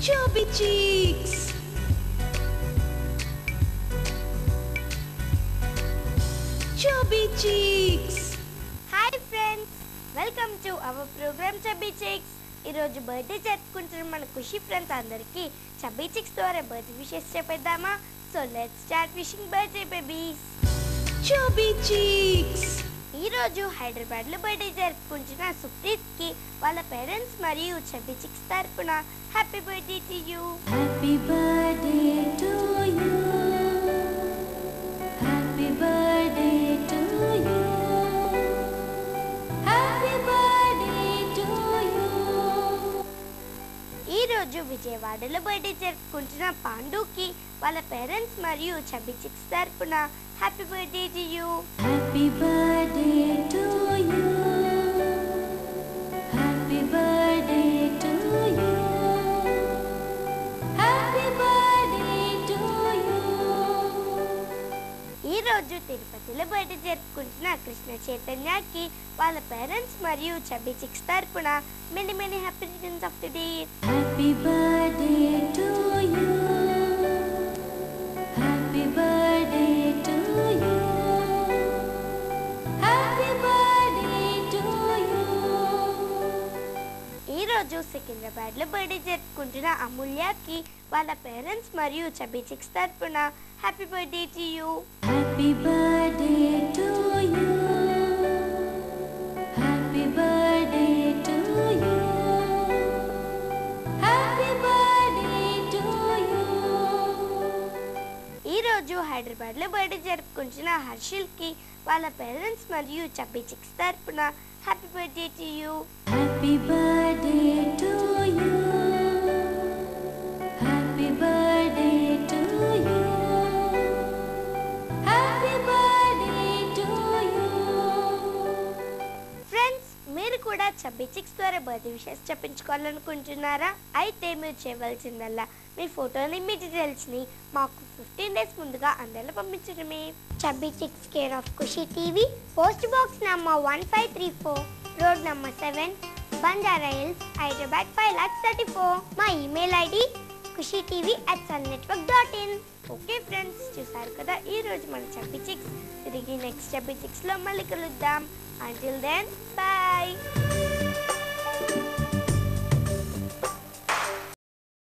Chubby Cheeks. Chubby Cheeks. Hi friends, welcome to our program Chubby Cheeks. ఈరోజు birthday జరుపుకుంటున్న మన Khushi friends అందరికీ Chubby Cheeks ద్వారా birthday wishes చెప్పేద్దామా? So let's start wishing birthday babies. Chubby Cheeks. ఈరోజు హైదరాబాద్లో birthday జరుపుకుంటున్న సుప్రీత్కి వాళ్ళ పేరెంట్స్ మరియు చబ్బీ చిక్స్ తరపున happy birthday to you. Happy birthday to you. Happy birthday to you. Happy birthday to you. ఈరోజు విజయవాడలో బర్త్డే జరుపుకుంటున్న పాండుకి వాళ్ళ పేరెంట్స్ మరియు చబ్బీ చిక్స్ తరపున happy birthday to you. Happy birthday to you. Happy birthday to you. Happy birthday to you. ఈరోజు తిరుపతిలో birthday జరుపుకుంటున్న కృష్ణ చైతన్యకి వాళ్ళ పేరెంట్స్ మరియు చబ్బీ చిక్స్ తరపున many many happy returns of the day. Happy birthday to you. Happy birthday to you. Happy birthday to you. ఈరోజు సికింద్రాబాద్లో birthday జరుపుకుంటున్న అమూల్యకి వాళ్ళ పేరెంట్స్ మరియు చబ్బీ చిక్స్ తరపున happy birthday to you. Happy birthday to you. Happy birthday to you. Happy birthday to you. ఈరోజు హైదరాబాద్లో birthday జరుపుకుంటున్న హర్షిల్కి వాళ్ళ పేరెంట్స్ మరియు చబ్బీ చిక్స్ తరపున happy birthday to you. Happy birthday to you. Happy birthday to you. Happy birthday to you. Friends, మీరు కూడా chubby Cheeks ద్వారా birthday wishes చెప్పించుకోవాలనుకుంటున్నారా? అయితే మీరు చేయవలసిందల్లా మీ ఫోటోని మీ డీటెయిల్స్ని మాకు 15 days ముందుగా అందరిలో పంపించడమే. Chubby Cheeks care of Khushi TV, post box number 1534, road number 7, Banjara Hills, Hyderabad 5,34,000. మా email ID kushitv@sunnetwork.in. Okay friends, చూసారు కదా ఈరోజు మన చబ్బీ చిక్స్. తిరిగి నెక్స్ట్ చబ్బీ చిక్స్లో మళ్ళీ కలుద్దాం. Until then, bye.